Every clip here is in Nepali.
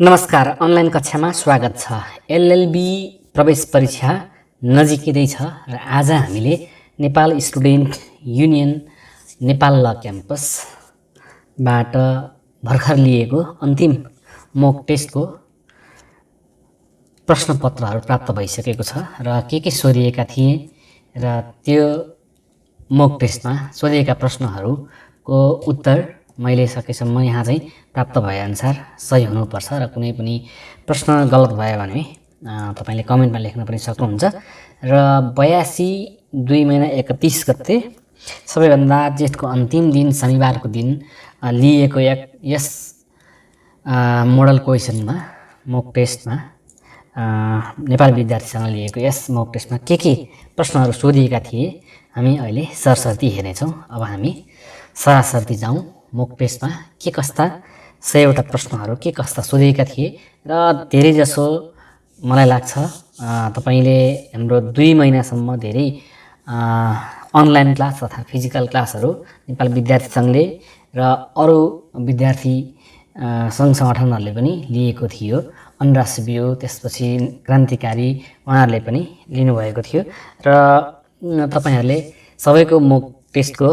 नमस्कार, अनलाइन कक्षामा स्वागत छ। एलएलबी प्रवेश परीक्षा नजिकै छ र आज हामीले नेपाल स्टुडेन्ट युनियन नेपाल ल क्याम्पसबाट भर्खर लिएको अन्तिम मोक टेस्टको प्रश्नपत्रहरू प्राप्त भइसकेको छ र के सोधिएका थिए र त्यो मोक टेस्टमा सोधिएका प्रश्नहरूको उत्तर मैले सकेसम्म यहाँ चाहिँ प्राप्त भएअनुसार सही हुनुपर्छ र कुनै पनि प्रश्न गलत भयो भने तपाईले कमेन्टमा लेख्न पनि सक्नुहुन्छ। र 82/2/31 गते सबैभन्दा जेठको अन्तिम दिन शनिबारको दिन लिएको यस मोडल क्वेसनमा मोक टेस्टमा नेपाली विद्यार्थीसँग लिएको यस मोक टेस्टमा के प्रश्नहरू सोधिएका थिए हामी अहिले सरसर्ती हेर्नेछौँ। अब हामी सरासर्ती जाउँ। मोक टेस्टमा के कस्ता 100वटा प्रश्नहरू के कस्ता सोधिएका थिए र धेरै जसो मलाई लाग्छ तपाईले हाम्रो 2 महिनासम्म धेरै अनलाइन क्लास तथा फिजिकल क्लासहरू नेपाल विद्यार्थी सङ्घले र अरू विद्यार्थी सङ्घ सङ्गठनहरूले पनि लिएको थियो। अनरासबियो त्यसपछि क्रान्तिकारी उहाँहरूले पनि लिनुभएको थियो र तपाईहरूले सबैको मोक टेस्टको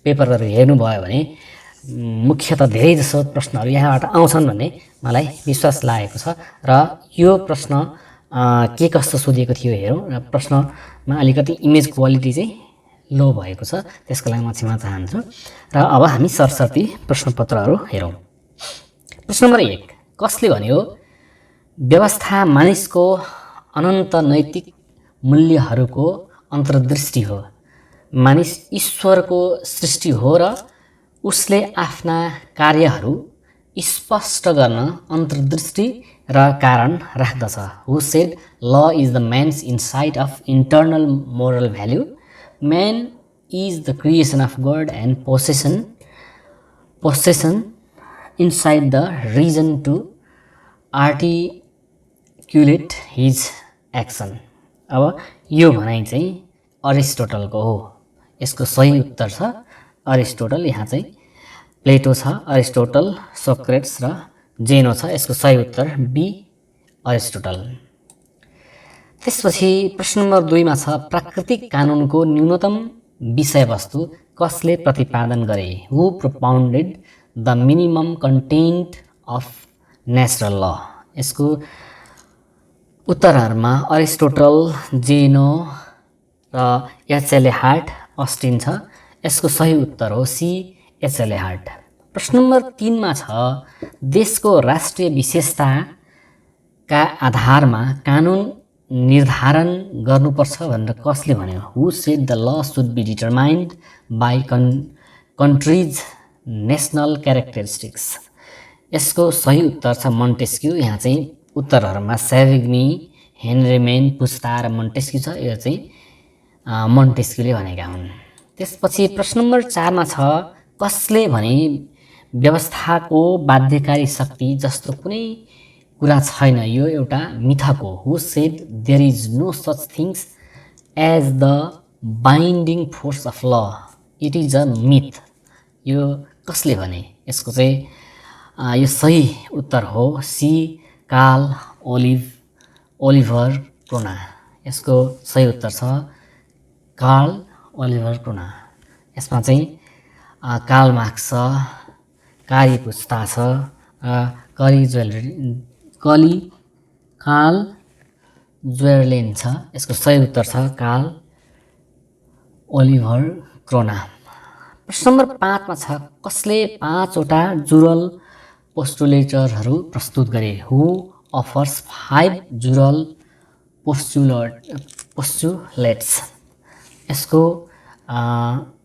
पेपरहरू हेर्नुभयो भने मुख्यतः धेरै जसो प्रश्नहरू यहाँबाट आउँछन् भन्ने मलाई विश्वास लागेको छ। र यो प्रश्न के कस्तो सोधिएको थियो हेरौँ र प्रश्नमा अलिकति इमेज क्वालिटी चाहिँ लो भएको छ, त्यसको लागि म क्षमा चाहन्छु। र अब हामी सरसर्ती प्रश्नपत्रहरू हेरौँ। प्रश्न नम्बर 1, कसले भन्यो व्यवस्था मानिसको अनन्त नैतिक मूल्यहरूको अन्तर्दृष्टि हो। मानिस ईश्वरको सृष्टि हो र उसले आफ्ना कार्यहरू स्पष्ट गर्न अन्तर्दृष्टि र कारण राख्दछ। Who said law is the man's insight of internal moral value. Man is the creation of God and possession inside the reason to articulate his action. अब यो भनाइ चाहिँ अरिस्टोटलको हो। यसको सही उत्तर छ अरिस्टोटल। यहाँ चाहिँ प्लेटो छ, अरिस्टोटल, सोक्रेट्स र जेनो छ। यसको सही उत्तर बी अरिस्टोटल। त्यसपछि प्रश्न नम्बर 2 मा छ प्राकृतिक कानुनको न्यूनतम विषयवस्तु कसले प्रतिपादन गरे। Who propounded the minimum content of natural law. यसको उत्तरहरूमा अरिस्टोटल, जेनो र एचएलए हार्ट, अस्टिन छ। यसको सही उत्तर हो सी एचएलए हार्ट। प्रश्न नम्बर 3 मा छ देशको राष्ट्रिय विशेषताका आधारमा कानुन निर्धारण गर्नुपर्छ भनेर कसले भन्यो। Who said the law should be determined by countries national characteristics. यसको सही उत्तर छ मोन्टेस्क्यू। यहाँ चाहिँ उत्तरहरूमा सेभिग्नी, हेनरी पुस्ता र मोन्टेस्क्यू छ। यो चाहिँ मोन्टेस्क्यूले भनेका हुन्। त्यसपछि प्रश्न नम्बर 4 मा छ कसले भने व्यवस्थाको बाध्यकारी शक्ति जस्तो कुनै कुरा छैन, यो एउटा मिथको। Who said there is no such things as the binding force of law, it is a myth. यो कसले भने। यसको चाहिँ यो सही उत्तर हो सी कार्ल ओलिभर क्रोना। यसको सही उत्तर छ कार्ल ओलिभर क्रोना। यसमा चाहिँ कार्ल मार्क्स छ, कारी पुस्ता छ, कार्ल ज्वेरलेन छ। यसको सही उत्तर छ कार्ल ओलिभर क्रोना। प्रश्न नम्बर 5 मा छ कसले 5वटा जुरल पोस्टुलेटरहरू प्रस्तुत गरे। हु अफर्स 5 जुरल पोस्टुलेट्स। यसको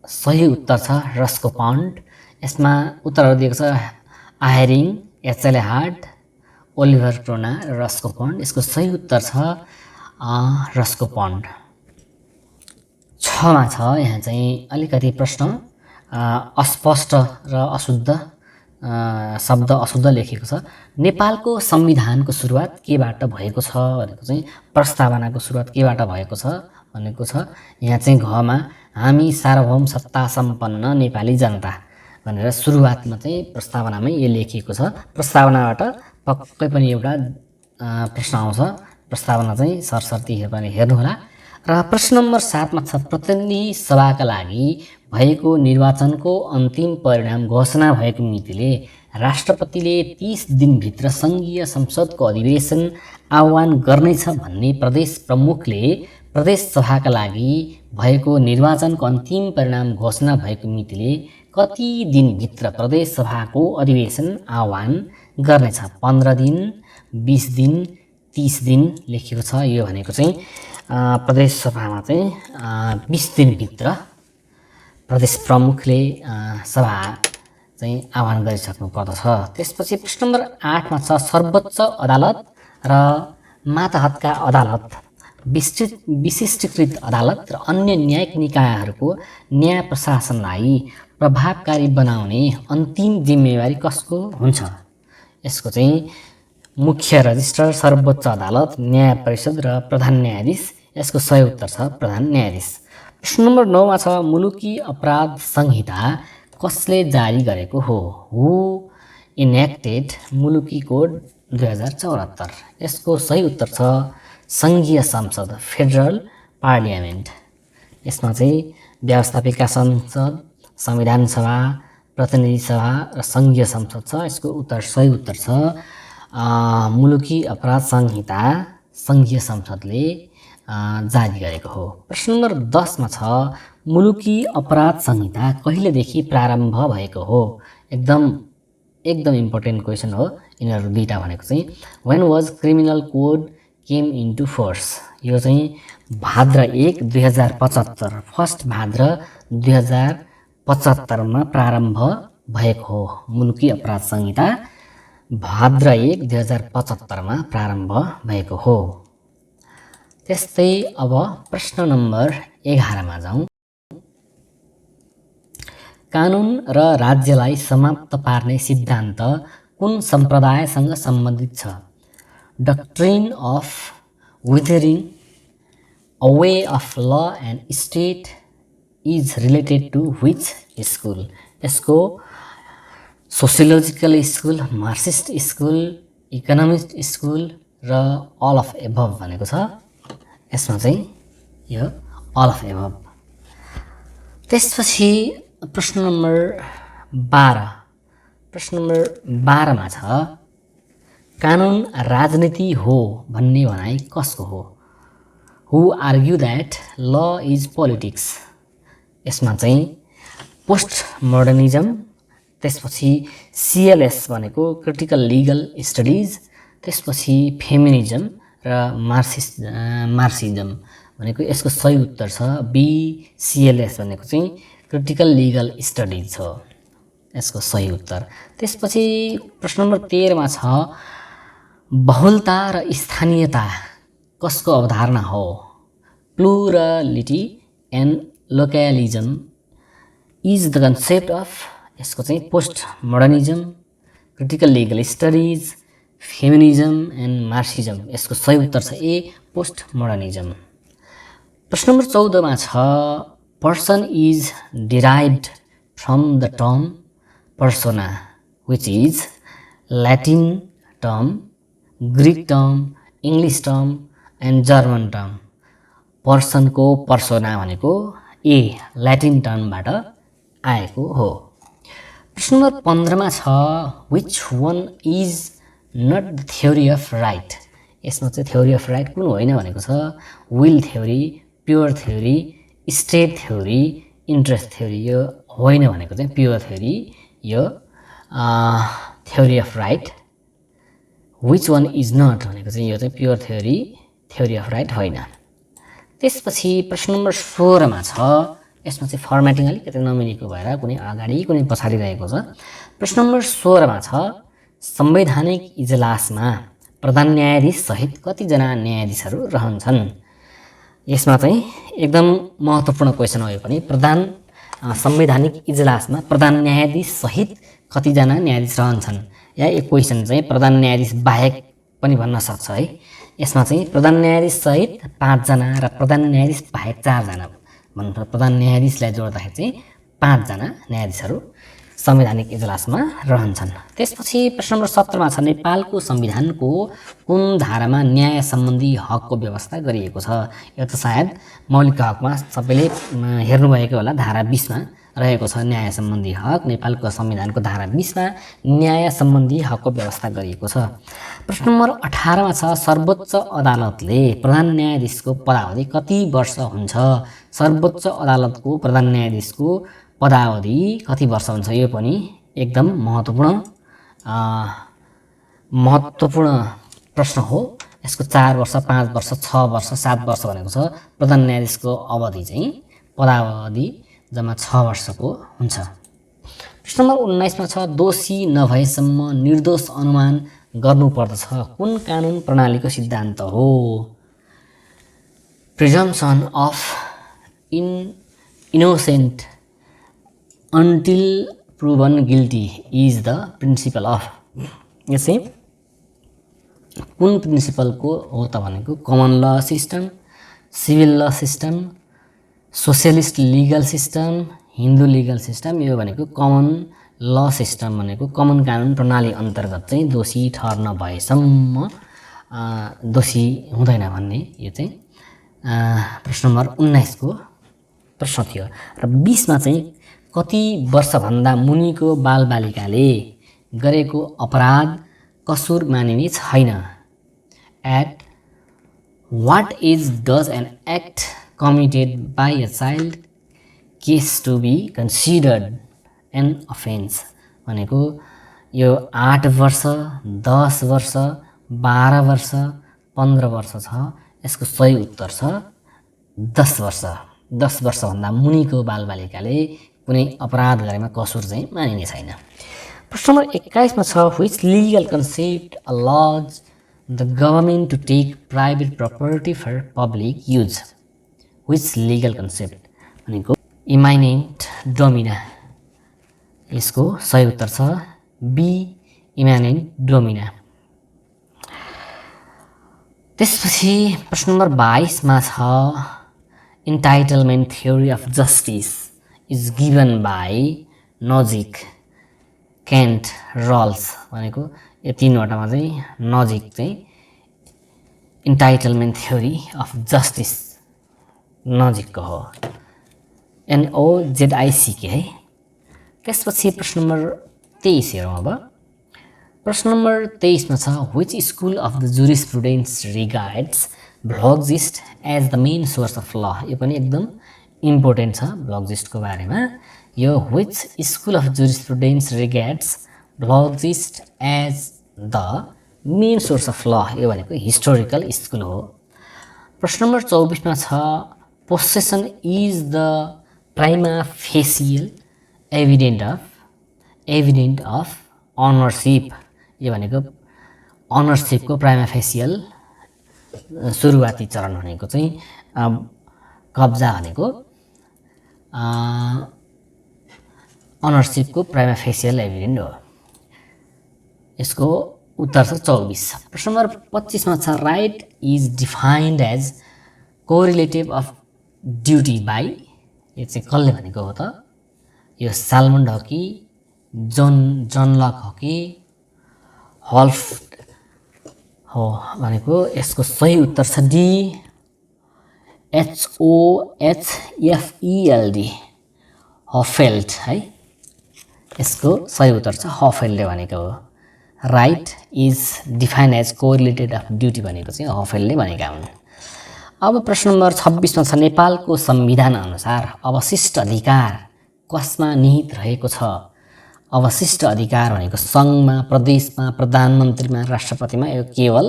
सही उत्तर छ रस्को पन्ड। यसमा उत्तरहरू दिएको छ आयरिङ, एचएलए हार्ट, ओलिभर क्रोना र रस्को पन्ड। यसको सही उत्तर छ रस्को पन्ड। 6 मा छ यहाँ चाहिँ अलिकति प्रश्न अस्पष्ट र अशुद्ध शब्द अशुद्ध लेखेको छ। नेपालको संविधानको सुरुवात केबाट भएको छ भनेको चाहिँ प्रस्तावनाको सुरुवात केबाट भएको छ भनेको छ। यहाँ चाहिँ घमा हामी सार्वभौम सत्ता सम्पन्न नेपाली जनता भनेर सुरुवातमा चाहिँ प्रस्तावनामै यो लेखिएको छ। प्रस्तावनाबाट पक्कै पनि एउटा प्रश्न आउँछ। प्रस्तावना चाहिँ सरसर्ती हेर्नुहोला। र प्रश्न नम्बर 7 मा छ प्रतिनिधि सभाका लागि भएको निर्वाचनको अन्तिम परिणाम घोषणा भएको मितिले राष्ट्रपतिले 30 दिनभित्र सङ्घीय संसदको अधिवेशन आह्वान गर्नेछ भन्ने प्रदेश प्रमुखले प्रदेश सभाका लागि भएको निर्वाचनको अन्तिम परिणाम घोषणा भएको मितिले कति दिनभित्र प्रदेश सभाको अधिवेशन आह्वान गर्नेछ? 15 दिन, 20 दिन, 30 दिन लेखिएको छ। यो भनेको चाहिँ प्रदेश सभामा चाहिँ 20 दिनभित्र प्रदेश प्रमुखले सभा चाहिँ आह्वान गरिसक्नु पर्दछ। त्यसपछि प्रश्न नम्बर 8 मा छ सर्वोच्च अदालत र मातहतका अदालत, विशिष्टीकृत अदालत र अन्य न्यायिक निकायहरूको न्याय प्रशासनलाई प्रभावकारी बनाउने अन्तिम जिम्मेवारी कसको हुन्छ? यसको चाहिँ मुख्य रजिस्ट्रार, सर्वोच्च अदालत, न्याय परिषद र प्रधान न्यायाधीश। यसको सही उत्तर छ प्रधान न्यायाधीश। प्रश्न नम्बर 9 मा छ मुलुकी अपराध संहिता कसले जारी गरेको हो? हु इनेक्टेड मुलुकी कोड 2074? यसको सही उत्तर छ सङ्घीय संसद, फेडरल पार्लियामेन्ट। यसमा चाहिँ व्यवस्थापिका संसद, संविधान सभा, प्रतिनिधि सभा र सङ्घीय संसद छ। यसको उत्तर सही उत्तर छ मुलुकी अपराध संहिता सङ्घीय संसदले जारी गरेको हो। प्रश्न नम्बर 10 मा छ मुलुकी अपराध संहिता कहिलेदेखि प्रारम्भ भएको हो? एकदम इम्पोर्टेन्ट क्वेसन हो यिनीहरू दुईटा भनेको चाहिँ। When was criminal code came into force? यो चाहिँ भाद्र 1, 2075, फर्स्ट भाद्र 2075 मा प्रारम्भ भएको हो। मुलुकी अपराध संहिता भाद्र 1, 2075 मा प्रारम्भ भएको हो। त्यस्तै अब प्रश्न नम्बर 11 मा जाउँ। कानुन र राज्यलाई समाप्त पार्ने सिद्धान्त कुन सम्प्रदायसँग सम्बन्धित छ? Doctrine of withering away of law and state is related to which school? यसको sociological school, Marxist school, economist school र अल अफ एभव भनेको छ। यसमा चाहिँ यो अल अफ एभव। त्यसपछि प्रश्न नम्बर 12 मा छ कानुन राजनीति हो भन्ने भनाइ कसको हो? हु आर्ग्यु द्याट ल इज पोलिटिक्स? यसमा चाहिँ पोस्ट मोडर्निजम, त्यसपछि CLS भनेको क्रिटिकल लिगल स्टडिज, त्यसपछि फेमिनिजम र मार्क्सिजम भनेको यसको सही उत्तर छ CLS भनेको चाहिँ क्रिटिकल लिगल स्टडिज हो यसको सही उत्तर। त्यसपछि प्रश्न नम्बर 13 मा छ बहुलता र स्थानीयता कसको अवधारणा हो? Plurality and localism is the concept of? यसको चाहिँ post modernism, critical legal studies, feminism and Marxism. यसको सही उत्तर छ ए पोस्ट मोडर्निजम। प्रश्न नम्बर 14 मा छ person is derived from the term persona which is Latin term, Greek term, English term and German term. पर्सनको पर्सोना भनेको ए ल्याटिन टर्मबाट आएको हो। प्रश्न नम्बर 15 मा छ which one is not the theory of right? यसमा चाहिँ थ्योरी अफ राइट कुन होइन भनेको छ will theory, pure theory, state theory, interest theory. यो होइन भनेको चाहिँ प्योर थ्योरी, यो theory of right. Which one is not भनेको चाहिँ यो चाहिँ pure theory, theory of right होइन। त्यसपछि प्रश्न नम्बर 16 मा छ यसमा चाहिँ फर्मेटिङ अलिकति नमिलेको भएर कुनै अगाडि कुनै पछाडि रहेको छ। प्रश्न नम्बर 16 मा छ संवैधानिक इजलासमा प्रधान न्यायाधीश सहित कतिजना न्यायाधीशहरू रहन्छन्? यसमा चाहिँ एकदम महत्त्वपूर्ण क्वेसन हो यो पनि। संवैधानिक इजलासमा प्रधान न्यायाधीश सहित कतिजना न्यायाधीश रहन्छन्? या यो क्वेसन चाहिँ प्रधान न्यायाधीश बाहेक पनि भन्न सक्छ है। यसमा चाहिँ प्रधान न्यायाधीश सहित 5 जना र प्रधान न्यायाधीश बाहेक 4 जना भन्नु। प्रधान न्यायाधीशलाई जोड्दाखेरि चाहिँ 5 जना न्यायाधीशहरू संवैधानिक इजलासमा रहन्छन्। त्यसपछि प्रश्न नम्बर 17 मा छ नेपालको संविधानको कुन धारामा न्याय सम्बन्धी हकको व्यवस्था गरिएको छ। यो त सायद मौलिक हकमा सबैले हेर्नुभएको होला, धारा 20 मा रहेको छ न्याय सम्बन्धी हक। नेपालको संविधानको धारा 20 मा न्याय सम्बन्धी हकको व्यवस्था गरिएको छ। प्रश्न नम्बर 18 मा छ सर्वोच्च अदालतले प्रधान न्यायाधीशको पदावधि कति वर्ष हुन्छ। सर्वोच्च अदालतको प्रधान न्यायाधीशको पदावधि कति वर्ष हुन्छ, यो पनि एकदम महत्त्वपूर्ण प्रश्न हो। यसको 4 वर्ष, 5 वर्ष, 6 वर्ष, 7 वर्ष भनेको छ। प्रधान न्यायाधीशको अवधि चाहिँ पदावधि जम्मा 6 वर्षको हुन्छ। प्रश्न नम्बर 19 मा छ दोषी नभएसम्म निर्दोष अनुमान गर्नुपर्दछ कुन कानुन प्रणालीको सिद्धान्त हो। Presumption of innocent until proven guilty is the principle of। यो चाहिँ कुन प्रिन्सिपलको हो त भनेको कमन ल सिस्टम, सिभिल ल system, socialist legal system, Hindu legal system. यो भनेको कमन ल सिस्टम भनेको कमन कानुन प्रणाली अन्तर्गत चाहिँ दोषी ठहर्न भएसम्म दोषी हुँदैन भन्ने यो चाहिँ प्रश्न नम्बर 19 को प्रश्न थियो। र 20 मा चाहिँ कति वर्षभन्दा मुनिको बालबालिकाले गरेको अपराध कसुर मानिने छैन। At what age does an act committed by a child case to be considered an offense। भनेको यो 8 वर्ष, 10 वर्ष, 12 वर्ष, 15 वर्ष छ। यसको सही उत्तर छ 10 वर्ष। 10 वर्षभन्दा मुनिको बालबालिकाले कुनै अपराध गरेमा कसुर चाहिँ मानिने छैन। प्रश्न नम्बर 21 मा छ which legal concept allows the government to take private property for public use. Which legal concept भनेको इमाइनेन्ट डोमिना। यसको सही उत्तर छ बी इमाइनेन्ट डोमिना। त्यसपछि प्रश्न नम्बर 22 मा छ entitlement theory of justice is given by नजिक, केन्ट, रल्स। भनेको यो तीनवटामा चाहिँ नजिक चाहिँ इन्टाइटलमेन्ट थ्योरी अफ जस्टिस नजिकको हो, NOZICK है। त्यसपछि प्रश्न नम्बर 23 हेरौँ अब। प्रश्न नम्बर 23 मा छ which school of the jurisprudence regards Volksgeist as the main source of law. यो पनि एकदम इम्पोर्टेन्ट छ भ्लगिस्टको बारेमा। यो which school of jurisprudence regards Volksgeist as the main source of law. यो भनेको हिस्टोरिकल स्कुल हो। प्रश्न नम्बर 24 मा छ possession is the prima facial evident of ownership. यो भनेको अनरसिपको प्राइमा फेसियल सुरुवाती चरण भनेको चाहिँ कब्जा भनेको अनरसिपको प्राइमा फेसियल एभिडेन्ट हो। यसको उत्तर छ 24। प्रश्न नम्बर 25 मा छ right is defined as correlative of duty by. यो चाहिँ कसले भनेको हो त? यो साल्मन्ड हो कि जन लक हो कि हल्फ हो भनेको यसको सही उत्तर छ डी HOHFELD हफेल्ड है। यसको सही उत्तर छ हफेल्डले भनेको हो। Right is defined as correlated of duty भनेको चाहिँ हफेल्डले भनेका हुन्। अब प्रश्न नम्बर 26 मा छ नेपालको संविधान अनुसार अवशिष्ट अधिकार कसमा निहित रहेको छ। अवशिष्ट अधिकार भनेको सङ्घमा, प्रदेशमा, प्रधानमन्त्रीमा, राष्ट्रपतिमा, यो केवल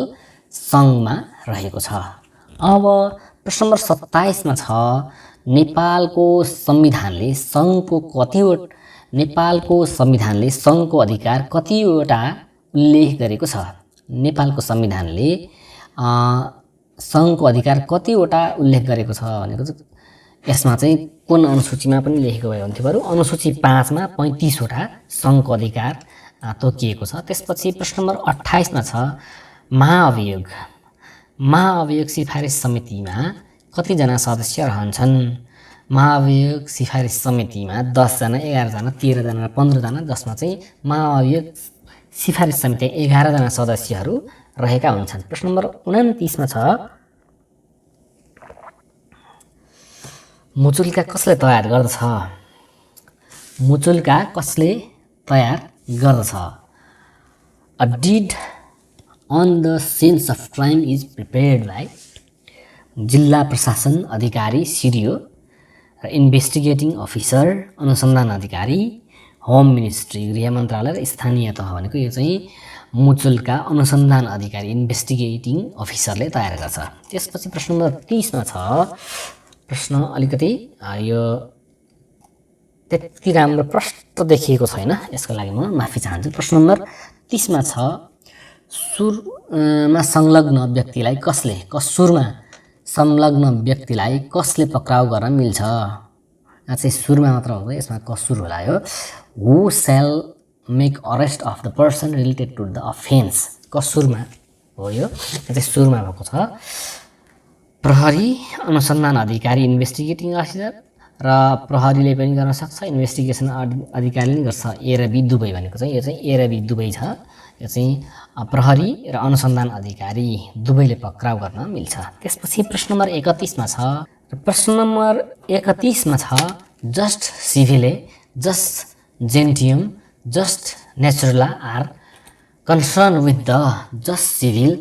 सङ्घमा रहेको छ। अब प्रश्न नम्बर 27 मा छ नेपालको संविधानले सङ्घको अधिकार कतिवटा उल्लेख गरेको छ। नेपालको संविधानले सङ्घको अधिकार कतिवटा उल्लेख गरेको छ भनेको चाहिँ यसमा चाहिँ कुन अनुसूचीमा पनि लेखेको भए हुन्थ्यो बरु। अनुसूची 5 मा 35 वटा सङ्घको अधिकार तोकिएको छ। त्यसपछि प्रश्न नम्बर 28 मा छ महाअभियोग सिफारिस समितिमा कतिजना सदस्य रहन्छन्। महाभियोग सिफारिस समितिमा 10 जना 11 जना 13 जना 15 जना जसमा चाहिँ महाभियोग सिफारिस समिति 11 जना सदस्यहरू रहेका हुन्छन्। प्रश्न नम्बर 29 मा छ मुचुल्का कसले तयार गर्दछ? मुचुल्का कसले तयार गर्दछ? A deed on the scenes of crime is prepared by जिल्ला प्रशासन अधिकारी सिडिओ र इन्भेस्टिगेटिङ अफिसर अनुसन्धान अधिकारी, होम मिनिस्ट्री गृह मन्त्रालय र स्थानीय तह भनेको यो चाहिँ मुचुल्का अनुसन्धान अधिकारी इन्भेस्टिगेटिङ अफिसरले तयार गर्छ। त्यसपछि प्रश्न नम्बर 30 मा छ प्रश्न अलिकति यो त्यति राम्रो प्रष्ट देखिएको छैन, यसको लागि म माफी चाहन्छु। प्रश्न नम्बर 30 मा छ सुरमा संलग्न व्यक्तिलाई कसले कसुरमा संलग्न व्यक्तिलाई कसले पक्राउ गर्न मिल्छ? यहाँ चाहिँ सुरमा मात्र हो, यसमा कसुर होला। यो who shall make arrest of the person related to the offence कसुरमा हो। यो चाहिँ सुरमा भएको छ। प्रहरी अनुसन्धान अधिकारी इन्भेस्टिगेटिङ अफिसर र प्रहरीले पनि गर्न सक्छ, इन्भेस्टिगेसन अधिकारीले पनि गर्छ। ए र बी दुवै भनेको चाहिँ यो चाहिँ ए र बी दुवै छ। यो चाहिँ प्रहरी र अनुसन्धान अधिकारी दुवैले पक्राउ गर्न मिल्छ। त्यसपछि प्रश्न नम्बर 31 मा छ प्रश्न नम्बर 31 मा छ jus civile jus gentium jus naturale are concern with the jus civil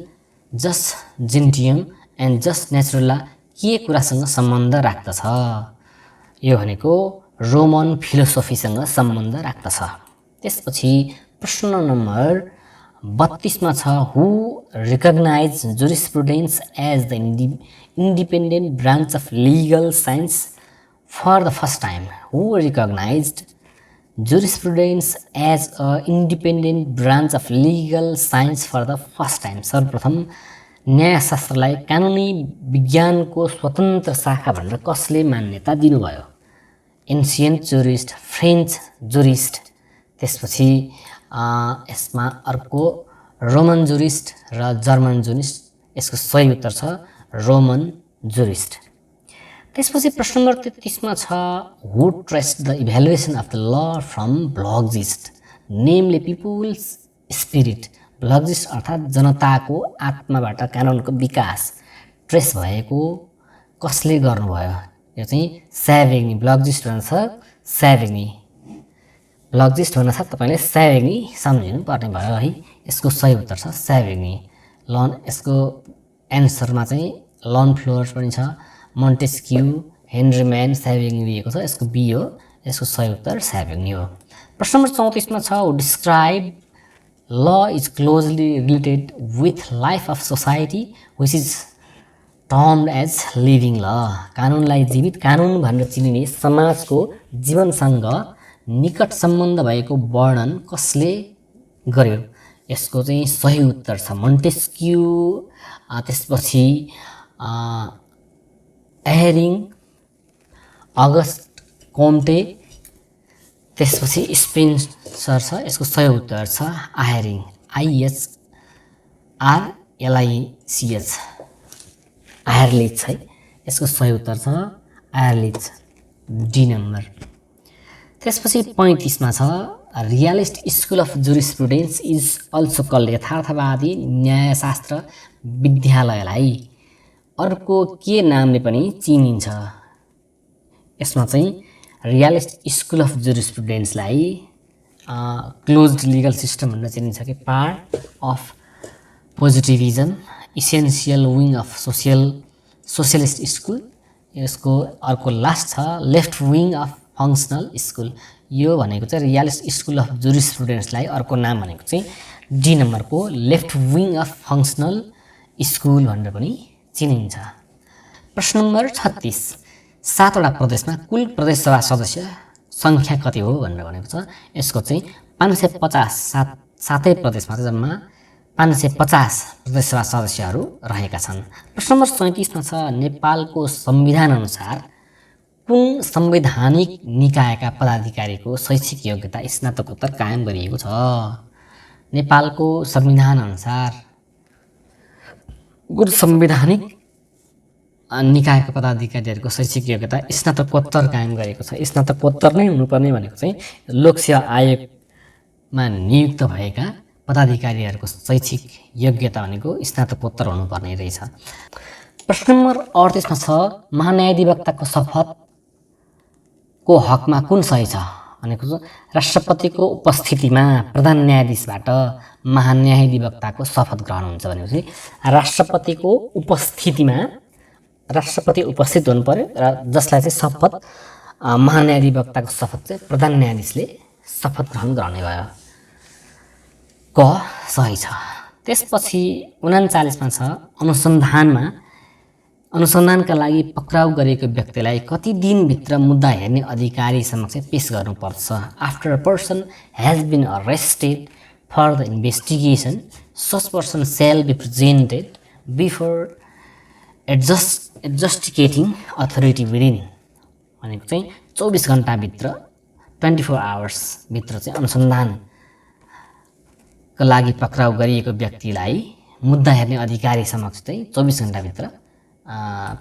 jus gentium and jus naturale के कुरासँग सम्बन्ध राख्दछ? यो भनेको रोमन फिलोसोफीसँग सम्बन्ध राख्दछ। त्यसपछि प्रश्न नम्बर 32 मा छ who recognize jurisprudence as the independent branch of legal science for the first time? Who recognized jurisprudence as a independent branch of legal science for the first time? सर्वप्रथम न्यायशास्त्रलाई कानुनी विज्ञानको स्वतन्त्र शाखा भनेर कसले मान्यता दिनुभयो? Ancient jurist, French jurist. त्यसपछि यसमा अर्को रोमन जुरिस्ट र जर्मन जुरिस्ट। यसको सही उत्तर छ रोमन जुरिस्ट। त्यसपछि प्रश्न नम्बर 33 मा छ who traced the evaluation of the law from Volksgeist नेमले पिपुल्स स्पिरिट? ब्लग्जिस्ट अर्थात् जनताको आत्माबाट कानुनको विकास ट्रेस भएको कसले गर्नुभयो? यो चाहिँ स्याभेग्नी। ब्लग्जिस्ट भन्छ स्याभेग्नी। ब्लग्जिस्ट भन्न सक्छ तपाईँले स्याभेग्नी सम्झिनु पर्ने भयो है। यसको सही उत्तर छ स्याभेग्नी। लन यसको एन्सरमा चाहिँ लन फ्लोर्स पनि छ, मोन्टेस्क्यू, हेनरी म्यान, स्याभेग्नी दिएको छ। यसको बी हो, यसको सही उत्तर स्याभेग्नी हो। प्रश्न नम्बर 34 मा छ describe law is closely related with life of society which is termed as living law. कानुनलाई जीवित कानुन भनेर चिनिने समाजको जीवनसँग निकट सम्बन्ध भएको वर्णन कसले गर्यो? यसको चाहिँ सही उत्तर छ मोन्टेस्क्यू। त्यसपछि एहरिङ, अगस्ट कम्टे, त्यसपछि स्पेन्सर छ। यसको सही उत्तर छ आयरिङ, IHRLICH, आयरलिच है। यसको सही उत्तर छ आयरलिच, डी नम्बर। त्यसपछि 35 मा छ realist school of jurisprudence is also called यथार्थवादी न्यायशास्त्र विद्यालयलाई अर्को के नामले पनि चिनिन्छ? यसमा चाहिँ रियलिस्ट स्कुल अफ जुरिस्प्रुडेन्सलाई क्लोज्ड लिगल सिस्टम भनेर चिनिन्छ कि part of positivism, essential wing of socialist school. यसको अर्को लास्ट छ left wing of functional school. यो भनेको चाहिँ रियलिस्ट स्कुल अफ जुरिस्प्रुडेन्सलाई अर्को नाम भनेको चाहिँ डी नम्बरको left wing of functional school भनेर पनि चिनिन्छ। प्रश्न नम्बर 36 7वटा प्रदेशमा कुल प्रदेश सभा सदस्य सङ्ख्या कति हो भनेर भनेको छ। यसको चाहिँ 550 सातै प्रदेशमा चाहिँ जम्मा 550 प्रदेश सभा सदस्यहरू रहेका छन्। प्रश्न नम्बर 37 मा छ नेपालको संविधान अनुसार कुन संवैधानिक निकायका पदाधिकारीको शैक्षिक योग्यता स्नातकोत्तर कायम गरिएको छ? नेपालको संविधान अनुसार कुन संवैधानिक निकायका पदाधिकारीहरूको शैक्षिक योग्यता स्नातकोत्तर कायम गरेको छ। स्नातकोत्तर नै हुनुपर्ने भनेको चाहिँ लोकसेवा आयोगमा नियुक्त भएका पदाधिकारीहरूको शैक्षिक योग्यता भनेको स्नातकोत्तर हुनुपर्ने रहेछ। प्रश्न नम्बर 38 मा छ महान्यायाधिवक्ताको शपथको हकमा कुन सही छ भनेको राष्ट्रपतिको उपस्थितिमा प्रधान न्यायाधीशबाट महान्यायाधिवक्ताको शपथ ग्रहण हुन्छ भनेपछि राष्ट्रपतिको उपस्थितिमा राष्ट्रपति उपस्थित हुनु पर्यो र जसलाई चाहिँ शपथ महान्यायाधिवक्ताको शपथ चाहिँ प्रधान न्यायाधीशले शपथ ग्रहण गर्ने भयो। क सही छ। त्यसपछि 39 मा छ अनुसन्धानका लागि पक्राउ गरेको व्यक्तिलाई कति दिनभित्र मुद्दा हेर्ने अधिकारी समक्ष पेश गर्नुपर्छ। After a person has been arrested for the investigation such person shall be presented before adjudicating authority within भनेको चाहिँ 24 घण्टाभित्र 24 आवर्सभित्र चाहिँ अनुसन्धानका लागि पक्राउ गरिएको व्यक्तिलाई मुद्दा हेर्ने अधिकारी समक्ष चाहिँ 24 घण्टाभित्र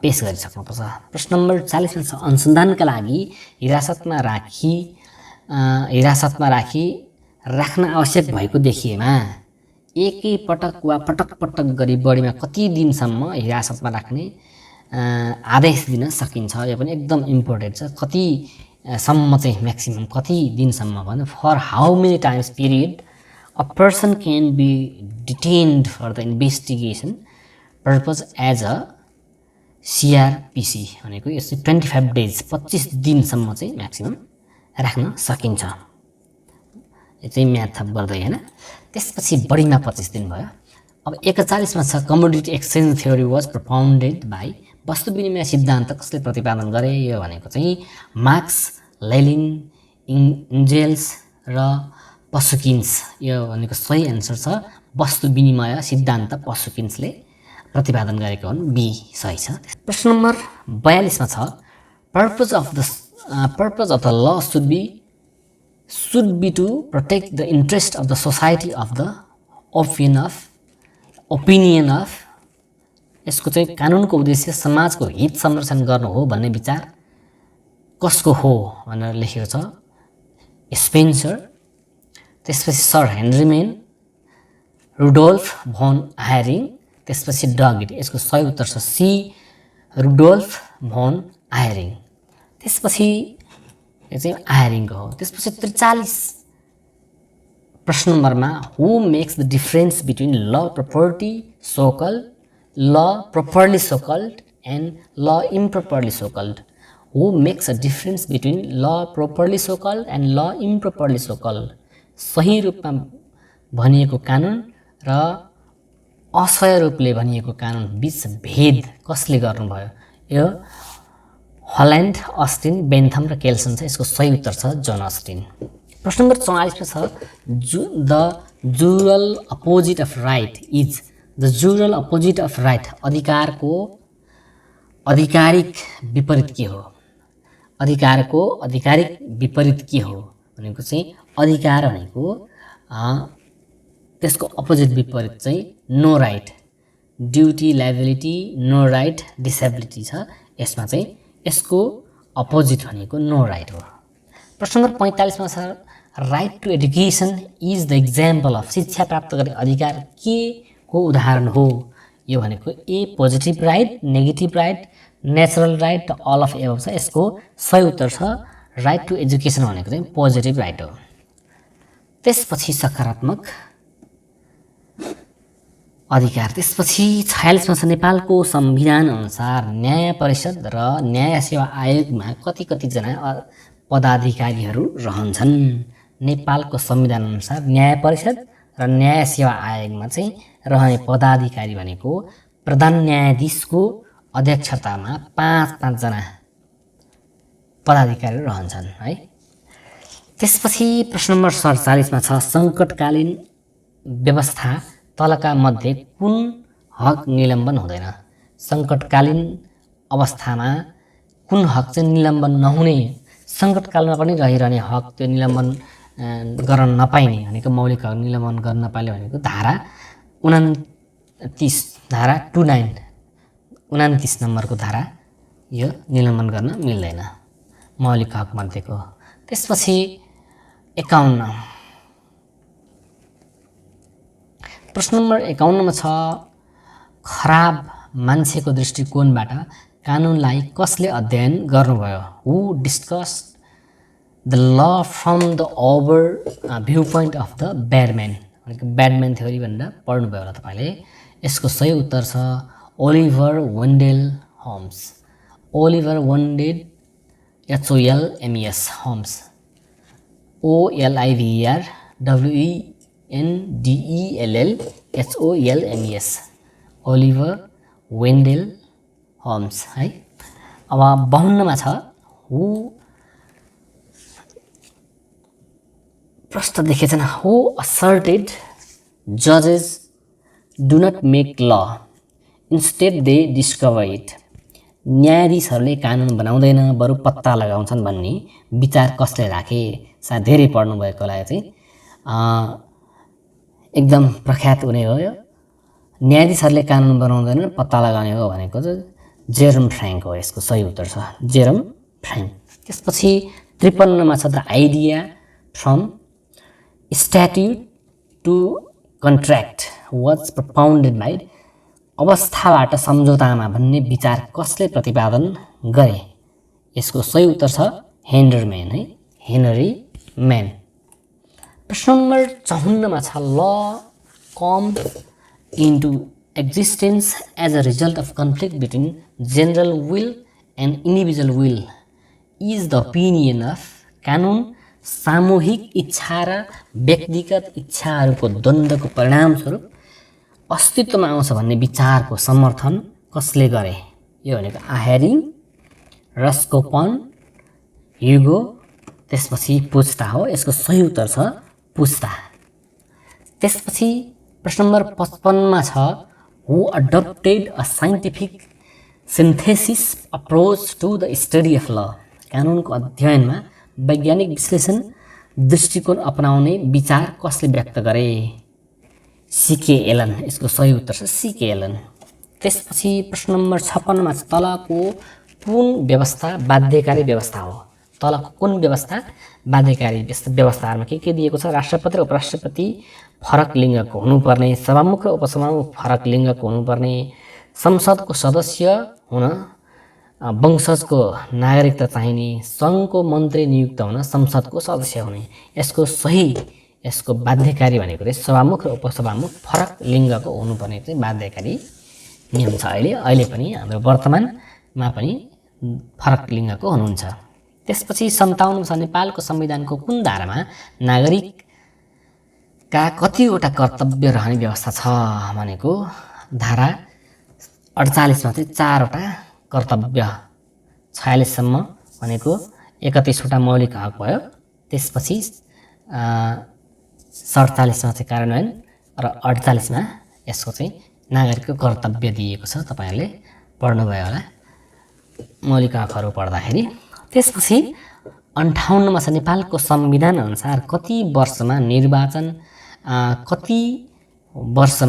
पेश गरिसक्नुपर्छ। प्रश्न नम्बर 40 मा छ अनुसन्धानका लागि हिरासतमा राखी राख्न आवश्यक भएको देखिएमा एकै पटक वा पटक पटक गरी बढीमा कति दिनसम्म हिरासतमा राख्ने आदेश दिन सकिन्छ। यो पनि एकदम इम्पोर्टेन्ट छ। कति सम्म चाहिँ म्याक्सिमम कति दिनसम्म भने for how many times period a person can be detained for the investigation purpose as a CRPC भनेको यसो 25 डेज 25 दिनसम्म चाहिँ म्याक्सिमम राख्न सकिन्छ। यो चाहिँ म्याथ थप गर्दै हैन। त्यसपछि बढीमा 25 दिन भयो। अब 41 मा छ commodity exchange theory was propounded by वस्तु विनिमय सिद्धान्त कसले प्रतिपादन गरे। यो भनेको चाहिँ मार्क्स, लेनिन, एन्जेल्स र पसुकिन्स। यो भनेको सही एन्सर छ वस्तु विनिमय सिद्धान्त पसुकिन्सले प्रतिपादन गरेको हुन्। बी सही छ। प्रश्न नम्बर 42 मा छ पर्पज अफ द ल should be to protect the interest of the society of the opinion of यसको चाहिँ कानुनको उद्देश्य समाजको हित संरक्षण गर्नु हो भन्ने विचार कसको हो भनेर लेखेको छ स्पेन्सर, त्यसपछि सर हेनरी मेन, रुडोल्फ भन आयरिङ, त्यसपछि डगिट। यसको सही उत्तर छ सी रुडोल्फ भन आयरिङ। त्यसपछि यो चाहिँ आयरिङको हो। त्यसपछि 43 प्रश्न नम्बरमा हु मेक्स द डिफरेन्स बिट्विन ल properly so-called and law improperly so-called। Who makes a difference between law properly so-called and law improperly so-called। सही रूपमा भनिएको कानुन र असह्य रूपले भनिएको कानुन बीच भेद कसले गर्नुभयो। यो हल्यान्ड, अस्टिन, बेन्थम र केल्सन छ। यसको सही उत्तर छ जोन अस्टिन। प्रश्न नम्बर 44 मा छ द जुरल opposite of right is. The जुरल अपोजिट अफ राइट अधिकारको आधिकारिक विपरीत के हो। अधिकारको आधिकारिक विपरीत के हो भनेको चाहिँ अधिकार भनेको त्यसको अपोजिट विपरीत चाहिँ no right, duty, liability, no right, disability छ। यसमा चाहिँ यसको अपोजिट भनेको नो राइट हो। प्रश्न नम्बर 45 मा छ right to education is the example of शिक्षा प्राप्त गर्ने अधिकार के को उदाहरण हो। यो भनेको a positive right, negative right, natural right, all of above छ। यसको सही उत्तर छ राइट टु एजुकेसन भनेको चाहिँ पोजिटिभ राइट हो। त्यसपछि सकारात्मक अधिकार। त्यसपछि 46 मा छ नेपालको संविधान अनुसार न्याय परिषद र न्याय सेवा आयोगमा कतिजना पदाधिकारीहरू रहन्छन्। नेपालको संविधान अनुसार न्याय परिषद र न्याय सेवा आयोगमा चाहिँ रहने पदाधिकारी भनेको प्रधान न्यायाधीशको अध्यक्षतामा 5 जना पदाधिकारी रहन्छन् है। त्यसपछि प्रश्न नम्बर 47 मा छ सङ्कटकालीन व्यवस्था तलका मध्ये कुन हक निलम्बन हुँदैन। सङ्कटकालीन अवस्थामा कुन हक चाहिँ निलम्बन नहुने, सङ्कटकालमा पनि रहिरहने हक त्यो निलम्बन गर्न नपाइने भनेको मौलिक हक निलम्बन गर्न नपाइने भनेको धारा 29 धारा 29 29 नम्बरको धारा यो निलम्बन गर्न मिल्दैन मौलिक हक मध्येको। त्यसपछि 51 प्रश्न नम्बर 51 मा छ खराब मान्छेको दृष्टिकोणबाट कानुनलाई कसले अध्ययन गर्नुभयो? Who discuss the law from the over view point of the bad man भनेको ब्याडम्यान थ्योरी भनेर पढ्नुभयो होला तपाईँले। यसको सही उत्तर छ Oliver Wendell homes. Oliver Wendell HOLMES homes OLIVER WENDELL HOLMES Oliver Wendell homes है। अब 52 मा छ हु प्रश्न देखेछन् हु असर्टेड जजेस डु नट मेक ल इन्स्टेड दे डिस्कभर इट। न्यायाधीशहरूले कानुन बनाउँदैन बरु पत्ता लगाउँछन् भन्ने विचार कसले राखे? सायद धेरै पढ्नुभएकोलाई चाहिँ एकदम प्रख्यात हुने हो यो। न्यायाधीशहरूले कानुन बनाउँदैन पत्ता लगाउने हो भनेको चाहिँ जेरम फ्र्याङ्क हो। यसको सही उत्तर छ जेरम फ्र्याङ्क। त्यसपछि 53 मा छ the idea from statute to contract was propounded by. अवस्थाबाट सम्झौतामा भन्ने विचार कसले प्रतिपादन गरे? यसको सही उत्तर छ हेनरी म्यान है हेनरी म्यान। प्रश्न नम्बर 54 मा छ law come into existence as a result of conflict between general will and individual will is the opinion of. कानुन सामूहिक इच्छा र व्यक्तिगत इच्छाहरूको द्वन्द्वको परिणामस्वरूप अस्तित्वमा आउँछ भन्ने विचारको समर्थन कसले गरे? यो भनेको आहेरिङ रस्कोपन ह्युगो त्यसपछि पुस्ता हो। यसको सही उत्तर छ पुस्ता। त्यसपछि प्रश्न नम्बर 55 मा छ who adopted a scientific synthesis approach to the study of law. कानुनको अध्ययनमा वैज्ञानिक विश्लेषण दृष्टिकोण अपनाउने विचार कसले व्यक्त गरे? C K Allen. यसको सही उत्तर छ सीके एलन। त्यसपछि प्रश्न नम्बर 56 मा छ तलको कुन व्यवस्था बाध्यकारी व्यवस्था हो? तलको कुन व्यवस्था बाध्यकारी व्यवस्थाहरूमा के दिएको छ? राष्ट्रपति र उपराष्ट्रपति फरक लिङ्गको हुनुपर्ने, सभामुख र उपसभामुख फरक लिङ्गको हुनुपर्ने, संसदको सदस्य हुन वंशजको नागरिकता चाहिने, सङ्घको मन्त्री नियुक्त हुन संसदको सदस्य हुने। यसको बाध्यकारी भनेको चाहिँ सभामुख र उपसभामुख फरक लिङ्गको हुनुपर्ने चाहिँ बाध्यकारी नियम छ। अहिले पनि हाम्रो वर्तमानमा पनि फरक लिङ्गको हुनुहुन्छ। त्यसपछि 57 छ नेपालको संविधानको कुन धारामा नागरिकका कतिवटा कर्तव्य रहने व्यवस्था छ भनेको धारा 48 मा चाहिँ 4 वटा कर्तव्य, 46 सम्म भनेको 31 वटा मौलिक हक भयो। त्यसपछि 47 मा चाहिँ कार्यान्वयन र 48 मा यसको चाहिँ नागरिकको कर्तव्य दिएको छ। तपाईहरुले पढ्नुभयो होला मौलिक हकहरू पढ्दाखेरि। त्यसपछि 58 मा छ नेपालको संविधान अनुसार कति वर्षमा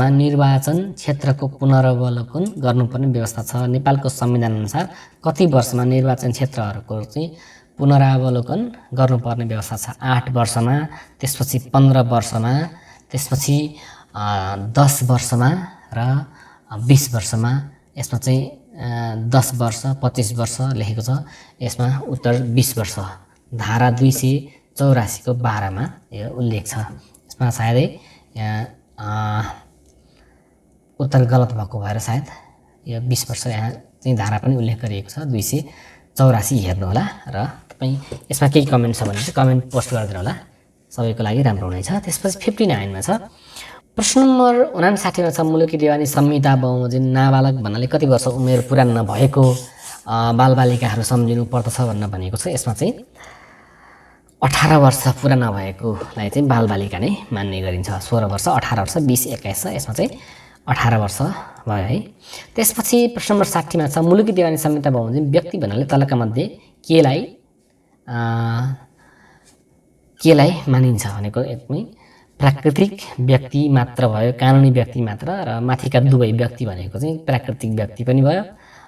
निर्वाचन क्षेत्रको पुनरावलोकन गर्नुपर्ने व्यवस्था छ? नेपालको संविधान अनुसार कति वर्षमा निर्वाचन क्षेत्रहरूको चाहिँ पुनरावलोकन गर्नुपर्ने व्यवस्था छ? 8 वर्षमा, त्यसपछि 15 वर्षमा, त्यसपछि 10 वर्षमा र 20 वर्षमा। यसमा चाहिँ 10 वर्ष 25 वर्ष लेखेको छ, यसमा उत्तर 20 वर्ष। धारा 284 को 12 मा यो उल्लेख छ। यसमा सायदै उत्तर गलत भएको भएर सायद यो 20 वर्ष यहाँ चाहिँ धारा पनि उल्लेख गरिएको छ। 284 हेर्नु होला र तपाईँ यसमा केही कमेन्ट छ भने चाहिँ कमेन्ट पोस्ट गरिदिनु होला, सबैको लागि राम्रो हुनेछ। त्यसपछि 59 मा छ प्रश्न नम्बर 59 मा छ मुलुकी देवानी संहिता बमोजिम नाबालक भन्नाले कति वर्ष उमेर पुरा नभएको बालबालिकाहरू सम्झिनु पर्दछ भन्न भनेको छ। यसमा चाहिँ 18 वर्ष पुरा नभएकोलाई चाहिँ बालबालिका नै मान्ने गरिन्छ। 16 वर्ष 18 वर्ष 20 21 छ, यसमा चाहिँ 18 वर्ष भयो है। त्यसपछि प्रश्न नम्बर 60 मा छ मुलुकी देवानी संहिता बमोजिम व्यक्ति भन्नाले तलका मध्ये केलाई मानिन्छ भनेको एकदमै प्राकृतिक व्यक्ति मात्र भयो, कानुनी व्यक्ति मात्र र माथिका दुवै व्यक्ति भनेको चाहिँ प्राकृतिक व्यक्ति पनि भयो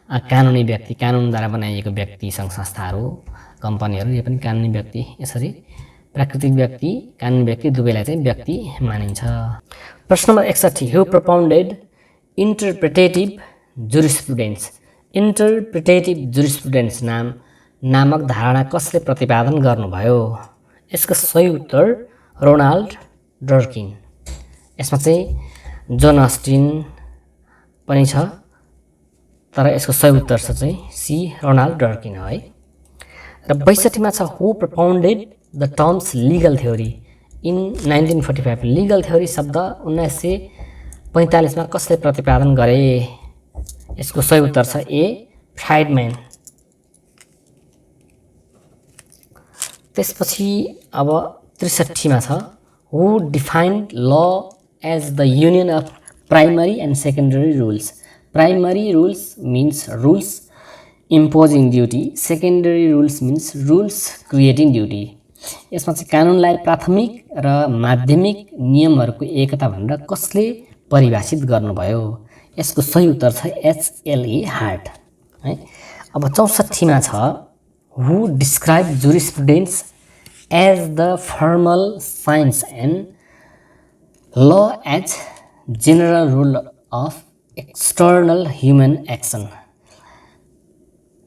कानुनी व्यक्ति, कानुनद्वारा बनाइएको व्यक्ति सङ्घ संस्थाहरू, कम्पनीहरू, यो पनि कानुनी व्यक्ति। यसरी प्राकृतिक व्यक्ति, कानुनी व्यक्ति दुवैलाई चाहिँ व्यक्ति मानिन्छ। प्रश्न नम्बर 61, हु प्रपोन्डेड इन्टरप्रिटेटिभ जुरिस्प्रुडेन्स। इन्टरप्रिटेटिभ जुरिस्प्रुडेन्स नामक धारणा कसले प्रतिपादन गर्नुभयो? यसको सही उत्तर रोनाल्ड डर्किन। यसमा चाहिँ जोन अस्टिन पनि छ, तर यसको सही उत्तर चाहिँ सी रोनाल्ड डर्किन हो है। र 62 मा छ who propounded the terms legal theory in 1945। Legal theory शब्द 1945 मा कसले प्रतिपादन गरे? यसको सही उत्तर छ ए फ्राइडम्यान। त्यसपछि अब 63 मा छ who defined law as the union of primary and secondary rules. Primary rules means rules imposing duty, secondary rules means rules creating duty. यसमा चाहिँ कानुनलाई प्राथमिक र माध्यमिक नियमहरूको एकता भनेर कसले परिभाषित गर्नुभयो? यसको सही उत्तर छ एचएलई हार्ट है। अब 64 मा छ who describe jurisprudence as the formal science and law as general rule of external human action.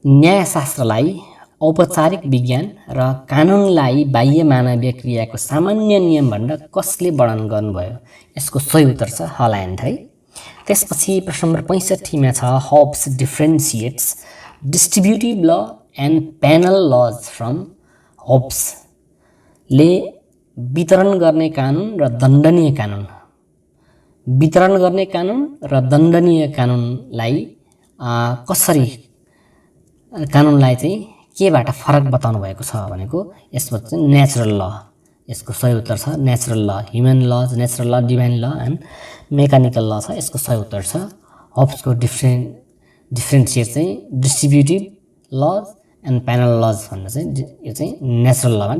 न्यायशास्त्रलाई औपचारिक विज्ञान र कानुनलाई बाह्य मानवीय क्रियाको सामान्य नियम भनेर कसले वर्णन गर्नुभयो? यसको सही उत्तर छ हल्यान्ड है। त्यसपछि प्रश्न नम्बर 65 मा छ Hobbes differentiates distributive law and penal laws from. हब्सले वितरण गर्ने कानुन र दण्डनीय कानुन, वितरण गर्ने कानुन र दण्डनीय कानुनलाई कसरी कानुनलाई चाहिँ केबाट फरक बताउनु भएको छ भनेको यसमा चाहिँ नेचुरल ल। यसको सही उत्तर छ natural law. Human laws, natural law, divine law and mechanical law छ। यसको सही उत्तर छ हब्सको डिफ्रेन्सिएट चाहिँ distributive laws and penal laws भनेर चाहिँ यो चाहिँ नेचुरल लमा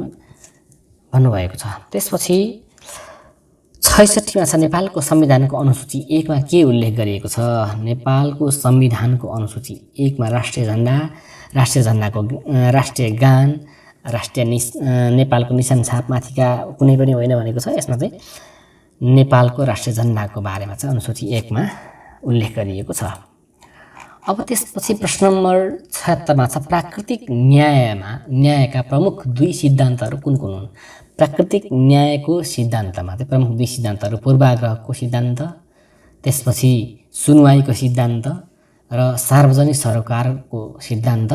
भन्नुभएको छ। त्यसपछि 66 मा छ नेपालको संविधानको अनुसूची 1 मा के उल्लेख गरिएको छ? नेपालको संविधानको अनुसूची 1 मा राष्ट्रिय झण्डा, राष्ट्रिय झण्डाको राष्ट्रिय गान, नेपालको निशान छापमाथिका कुनै पनि होइन भनेको छ। यसमा चाहिँ नेपालको राष्ट्रिय झण्डाको बारेमा चाहिँ अनुसूची 1 मा उल्लेख गरिएको छ। अब त्यसपछि प्रश्न नम्बर 76 मा छ प्राकृतिक न्यायका प्रमुख 2 सिद्धान्तहरू कुन कुन हुन्? प्राकृतिक न्यायको सिद्धान्तमा चाहिँ प्रमुख 2 सिद्धान्तहरू पूर्वाग्रहको सिद्धान्त, त्यसपछि सुनवाईको सिद्धान्त र सार्वजनिक सरोकारको सिद्धान्त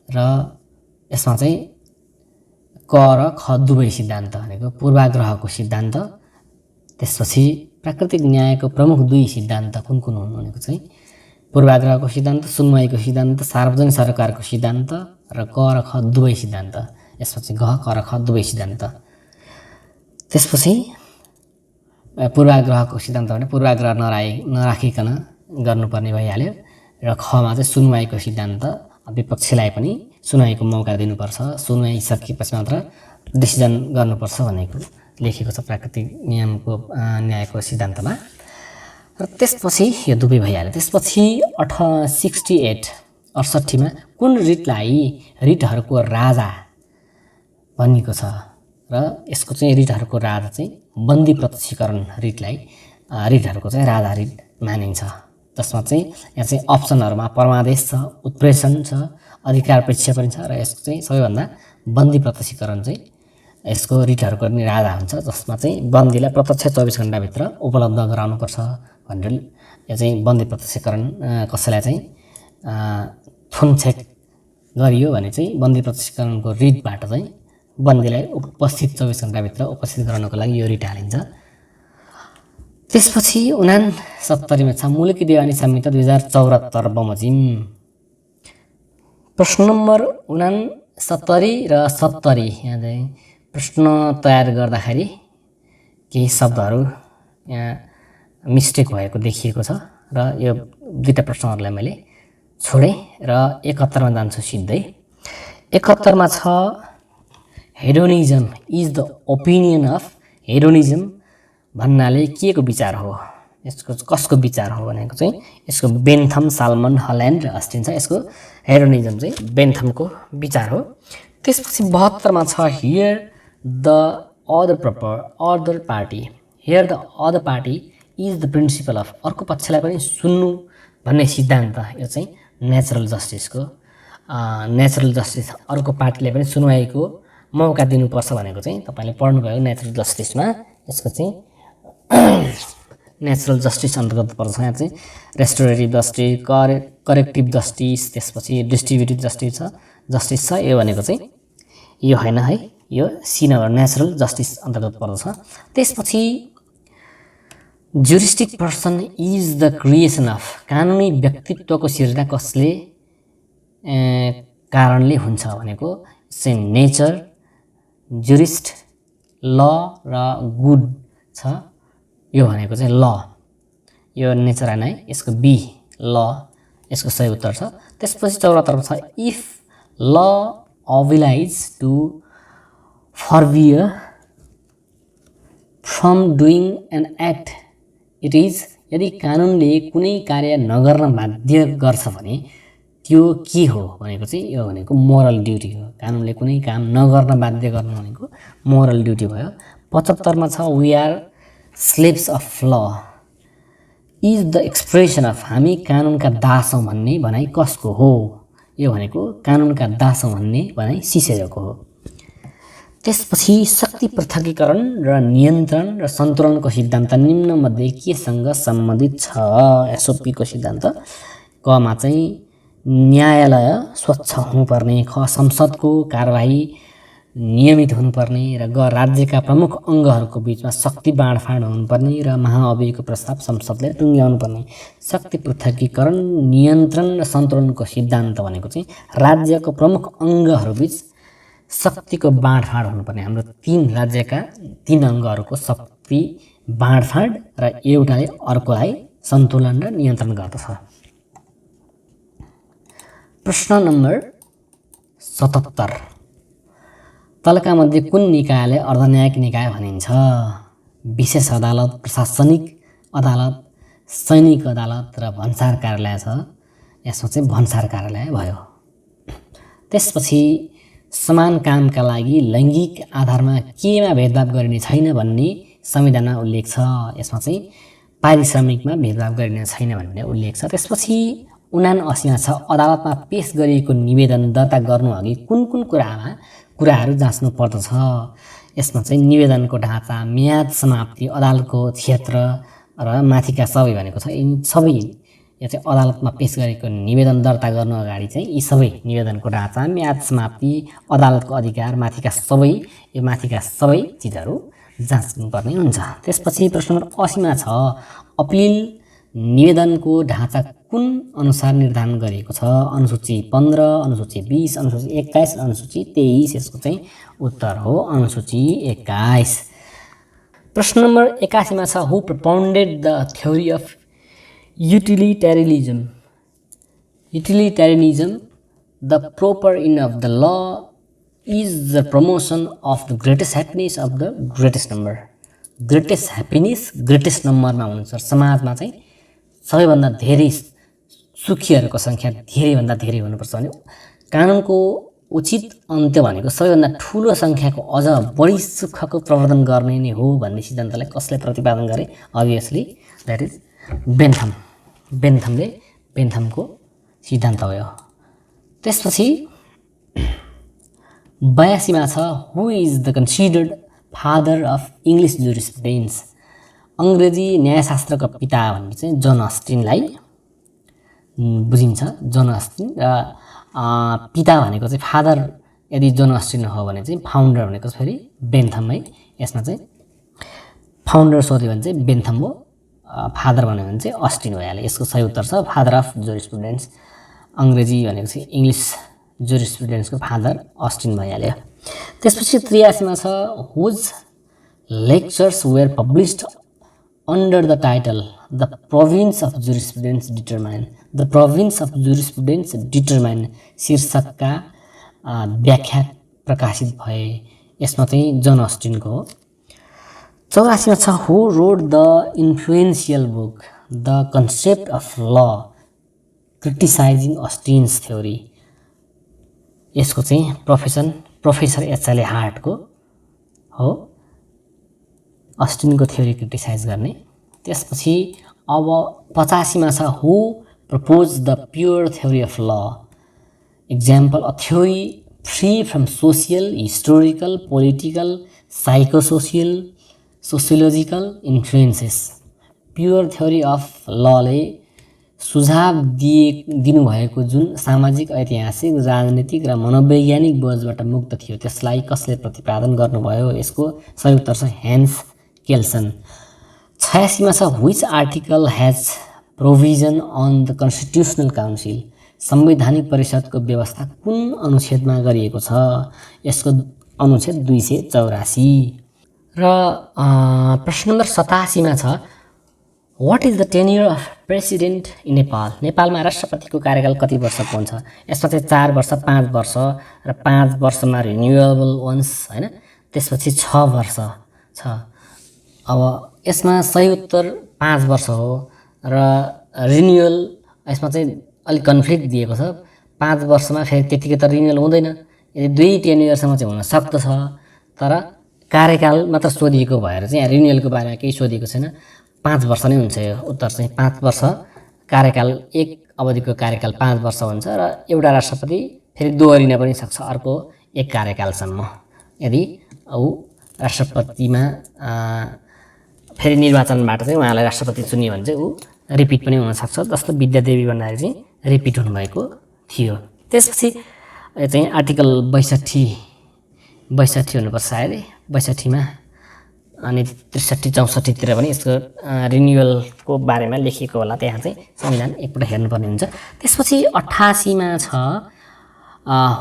र यसमा चाहिँ क र ख दुवै सिद्धान्त भनेको पूर्वाग्रहको सिद्धान्त, त्यसपछि प्राकृतिक न्यायको प्रमुख 2 सिद्धान्त कुन कुन हुन् भनेको चाहिँ पूर्वाग्रहको सिद्धान्त, सुनवाईको सिद्धान्त, सार्वजनिक सरकारको सिद्धान्त र क र ख दुवै सिद्धान्त। यसमा चाहिँ ग, क र ख दुवै सिद्धान्त। त्यसपछि पूर्वाग्रहको सिद्धान्त भने पूर्वाग्रह नराखिकन गर्नुपर्ने भइहाल्यो र खमा चाहिँ सुनवाईको सिद्धान्त, विपक्षीलाई पनि सुनवाईको मौका दिनुपर्छ, सुनवाई सकिएपछि मात्र डिसिजन गर्नुपर्छ भनेको लेखेको छ प्राकृतिक न्यायको सिद्धान्तमा। र त्यसपछि यो दुवै भइहाल्यो। त्यसपछि 68 मा कुन रिटलाई रिटहरूको राजा भनिएको छ? र यसको चाहिँ रिटहरूको राजा चाहिँ बन्दी प्रत्यक्षीकरण रिटलाई रिटहरूको चाहिँ राजा रिट मानिन्छ। जसमा चाहिँ यहाँ चाहिँ अप्सनहरूमा परमादेश छ, उत्प्रेषण छ, अधिकार परीक्षा पनि छ र यसको चाहिँ सबैभन्दा बन्दी प्रत्यक्षीकरण चाहिँ यसको रिटहरूको नि राजा हुन्छ, जसमा चाहिँ बन्दीलाई प्रत्यक्ष 24 घण्टाभित्र उपलब्ध गराउनुपर्छ भनेर यो चाहिँ बन्दी प्रत्यक्षीकरण कसैलाई चाहिँ थुनछेक गरियो भने चाहिँ बन्दी प्रत्यक्षीकरणको रिटबाट चाहिँ बन्दीलाई उपस्थित 24 घण्टाभित्र उपस्थित गराउनको लागि यो रिट हालिन्छ। त्यसपछि 69 मा छ मुलकी देवानी संहिता 2074 बमोजिम। प्रश्न नम्बर 69 र 70 यहाँ चाहिँ प्रश्न तयार गर्दाखेरि केही शब्दहरू यहाँ मिस्टेक भएको देखिएको छ र यो दुईटा प्रश्नहरूलाई मैले छोडेँ र 71 मा जान्छु सिधै। 71 मा छ हेडोनिजम इज द ओपिनियन अफ हेडोनिजम भन्नाले के को विचार हो? यसको कसको विचार हो भनेको चाहिँ यसको बेन्थम, साल्मन, हल्यान्ड र अस्टिन छ। यसको हेरोनिजम चाहिँ बेन्थमको विचार हो। त्यसपछि 72 मा छ here the other party. Here the other party is the principal of, अर्को पक्षलाई पनि सुन्नु भन्ने सिद्धान्त। यो चाहिँ नेचुरल जस्टिसको, नेचुरल जस्टिस अर्को पार्टीलाई पनि सुनवाईको मौका दिनुपर्छ भनेको चाहिँ तपाईँले पढ्नुभयो नेचुरल जस्टिसमा। यसको चाहिँ नेचुरल जस्टिस अन्तर्गत पर्छ। यहाँ चाहिँ रेस्टोरेटिभ जस्टिस, करेक्टिभ जस्टिस, त्यसपछि डिस्ट्रिब्युटिभ जस्टिस छ। यो भनेको चाहिँ यो होइन है, यो सी नम्बर नेचुरल जस्टिस अन्तर्गत पर्दछ। त्यसपछि juristic person is the creation of, कानुनी व्यक्तित्वको सिर्जना कसले कारणले हुन्छ भनेको चाहिँ नेचर, ज्युरिस्ट, ल र गुड छ। यो भनेको चाहिँ ल, यो नेचर होइन है, यसको बी ल, यसको सही उत्तर छ। त्यसपछि 74 छ if law obliges to forbear from doing an act it is, यदि कानुनले कुनै कार्य नगर्न बाध्य गर्छ भने त्यो के हो भनेको चाहिँ यो भनेको मोरल ड्युटी हो। कानुनले कुनै काम नगर्न बाध्य गर्नु भनेको मोरल ड्युटी भयो। 75 मा छ वी आर स्लेभ्स अफ ल इज द एक्सप्रेसन अफ, हामी कानुनका दास हौँ भन्ने भनाइ कसको हो? यो भनेको कानुनका दास हौँ भन्ने भनाइ सिसेरोको हो। त्यसपछि शक्ति पृथकीकरण र नियन्त्रण र सन्तुलनको सिद्धान्त निम्नमध्ये केसँग सम्बन्धित छ? एसओपीको सिद्धान्त। कमा चाहिँ न्यायालय स्वच्छ हुनुपर्ने, ख संसदको कारबाही नियमित हुनुपर्ने, र ग राज्यका प्रमुख अङ्गहरूको बिचमा शक्ति बाँडफाँड हुनुपर्ने, र महाअभियोगको प्रस्ताव संसदले टुङ्ग्याउनुपर्ने। शक्ति पृथकीकरण, नियन्त्रण र सन्तुलनको सिद्धान्त भनेको चाहिँ राज्यको प्रमुख अङ्गहरूबिच शक्तिको बाँडफाँड हुनुपर्ने। हाम्रो 3 राज्यका 3 अङ्गहरूको शक्ति बाँडफाँड र एउटाले अर्कोलाई सन्तुलन र नियन्त्रण गर्दछ। प्रश्न नम्बर 77 तलका मध्ये कुन निकायलाई अर्धन्यायिक निकाय भनिन्छ? विशेष अदालत, प्रशासनिक अदालत, सैनिक अदालत र भन्सार कार्यालय छ। यसमा चाहिँ भन्सार कार्यालय भयो। त्यसपछि समान कामका लागि लैङ्गिक आधारमा केमा भेदभाव गरिने छैन भन्ने संविधानमा उल्लेख छ। यसमा चाहिँ पारिश्रमिकमा भेदभाव गरिने छैन भन्ने उल्लेख छ। त्यसपछि 79 मा छ अदालतमा पेश गरिएको निवेदन दर्ता गर्नु अघि कुन कुन कुराहरू जाँच्नु पर्दछ? यसमा चाहिँ निवेदनको ढाँचा, म्याद समाप्ति, अदालतको क्षेत्र र माथिका सबै भनेको छ। यी सबै यो चाहिँ अदालतमा पेश गरेको निवेदन दर्ता गर्नु अगाडि चाहिँ यी सबै निवेदनको ढाँचा, म्याद समाप्ति, अदालतको अधिकार, माथिका सबै चिजहरू जाँच्नुपर्ने हुन्छ। त्यसपछि प्रश्न नम्बर 80 मा छ अपिल निवेदनको ढाँचा कुन अनुसार निर्धारण गरिएको छ? अनुसूची 15, अनुसूची 20, अनुसूची 21, अनुसूची 23। यसको चाहिँ उत्तर हो अनुसूची 21। प्रश्न नम्बर 81 मा छ who propounded the theory of utilitarianism, the proper end of the law is the promotion of the greatest happiness of the greatest number. greatest happiness greatest number मा हुन्छ। समाजमा चाहिँ सबैभन्दा धेरै सुखीहरूको संख्या धेरैभन्दा धेरै हुनुपर्छ भने कानुनको उचित अन्त्य भनेको सबैभन्दा ठुलो संख्याको अझ बढी सुखको प्रवर्धन गर्ने नै हो भन्ने सिद्धान्तलाई कसले प्रतिपादन गरे? Obviously that is Bentham. बेन्थमको सिद्धान्त हो यो। त्यसपछि 82 मा छ who is the considered father of English jurisprudence, अङ्ग्रेजी न्यायशास्त्रको पिता भनेर चाहिँ जोन अस्टिनलाई बुझिन्छ। जोन अस्टिन र पिता भनेको चाहिँ फादर यदि जोन अस्टिन हो भने चाहिँ फाउन्डर भनेको फेरि बेन्थम है। यसमा चाहिँ फाउन्डर सोध्यो भने चाहिँ बेन्थम हो, फादर भन्यो भने चाहिँ अस्टिन भइहाल्यो। यसको सही उत्तर छ फादर अफ जुरिस्प्रुडेन्स। अङ्ग्रेजी भनेको चाहिँ इङ्ग्लिस जुरिस्प्रुडेन्सको फादर अस्टिन भइहाल्यो। त्यसपछि 83 मा छ whose lectures were published under the title the province of jurisprudence determine, the province of jurisprudence determine शीर्षकका व्याख्या प्रकाशित भए। यसमा चाहिँ जोन अस्टिनको हो। 84 मा छ who wrote the influential book the concept of ल क्रिटिसाइजिङ अस्टिन्स थ्योरी। यसको चाहिँ प्रोफेसर एचएल हार्टको हो अस्टिनको थ्योरी क्रिटिसाइज गर्ने। त्यसपछि अब 85 मा छ who propose the pure theory of law example a theory free from social historical political psychosocial sociological influences. Pure theory of लले सुझाव दिनुभएको जुन सामाजिक ऐतिहासिक राजनीतिक र मनोवैज्ञानिक बोझबाट मुक्त थियो त्यसलाई कसले प्रतिपादन गर्नुभयो? यसको सही उत्तर छ हेन्स केल्सन। 86 मा छ which article has provision on the constitutional council संवैधानिक परिषदको व्यवस्था कुन अनुच्छेदमा गरिएको छ? यसको अनुच्छेद 284। र प्रश्न नम्बर 87 मा छ what is the tenure of president in Nepal? नेपालमा राष्ट्रपतिको कार्यकाल कति वर्षको हुन्छ? यसमा चाहिँ 4 वर्ष 5 वर्ष र 5 वर्षमा रिन्युएबल वन्स हैन। त्यसपछि 6 वर्ष छ। अब यसमा सही उत्तर 5 वर्ष हो र रिन्युअल यसमा चाहिँ अलिक कन्फ्लिक्ट दिएको छ। 5 वर्षमा फेरि त्यतिकै त रिन्युअल हुँदैन, यदि 2 टेन्युरसम्म चाहिँ हुन सक्दछ, तर कार्यकाल मात्र सोधिएको भएर चाहिँ यहाँ रिन्युअलको बारेमा केही सोधिएको छैन। 5 वर्ष नै हुन्छ यो उत्तर चाहिँ। 5 वर्ष कार्यकाल, एक अवधिको कार्यकाल 5 वर्ष हुन्छ र एउटा राष्ट्रपति फेरि दोहोरिन पनि सक्छ अर्को एक कार्यकालसम्म। यदि ऊ राष्ट्रपतिमा फेरि निर्वाचनबाट चाहिँ उहाँलाई राष्ट्रपति चुनियो भने चाहिँ ऊ रिपिट पनि हुनसक्छ। जस्तो विद्यादेवी भण्डारी चाहिँ रिपिट हुनुभएको थियो। त्यसपछि चाहिँ आर्टिकल 62 हुनुपर्छ सायद 62 मा अनि 63 64 तिर पनि यसको रिन्युअलको बारेमा लेखिएको होला। त्यहाँ चाहिँ संविधान एकपल्ट हेर्नुपर्ने हुन्छ। त्यसपछि 88 मा छ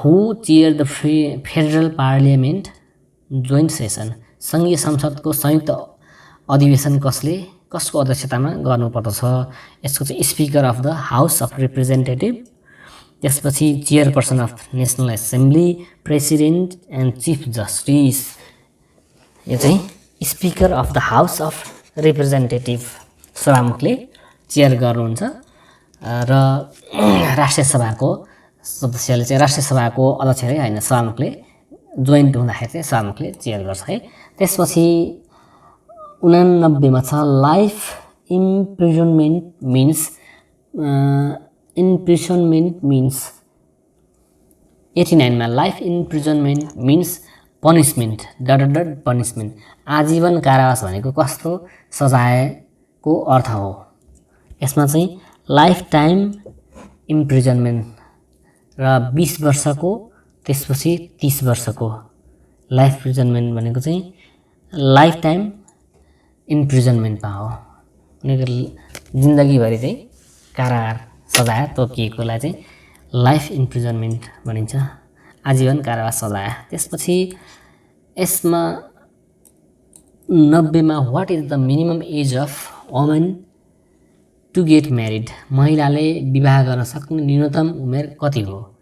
who chair the federal parliament joint session सङ्घीय संसदको संयुक्त अधिवेशन कसको अध्यक्षतामा गर्नुपर्दछ? यसको चाहिँ speaker of the house of representative, त्यसपछि chairperson of national assembly, president and chief justice. यो चाहिँ speaker of the house of representative सभामुखले चेयर गर्नुहुन्छ र राष्ट्रिय सभाको सदस्यले चाहिँ राष्ट्रिय सभाको अध्यक्षले होइन सभामुखले जोइन्ट हुँदाखेरि चाहिँ सभामुखले चेयर गर्छ है। त्यसपछि 89 मा छ लाइफ इम्प्रिजनमेन्ट मिन्स 89 मा life imprisonment means punishment punishment आजीवन कारावास भनेको कस्तो सजायको अर्थ हो? यसमा चाहिँ लाइफ टाइम इम्प्रिजनमेन्ट र 20 वर्षको त्यसपछि 30 वर्षको लाइफ इम्प्रिजनमेन्ट भनेको चाहिँ लाइफ टाइम इम्प्रिजनमेन्टमा हो। उनीहरूको जिन्दगीभरि चाहिँ कारागार सजाय तोकिएकोलाई चाहिँ लाइफ इम्प्रिजनमेन्ट भनिन्छ, आजीवन कारावास सजाय। त्यसपछि यसमा 90 मा what is the minimum age of woman to get married महिलाले विवाह गर्न सक्ने न्यूनतम उमेर कति हो?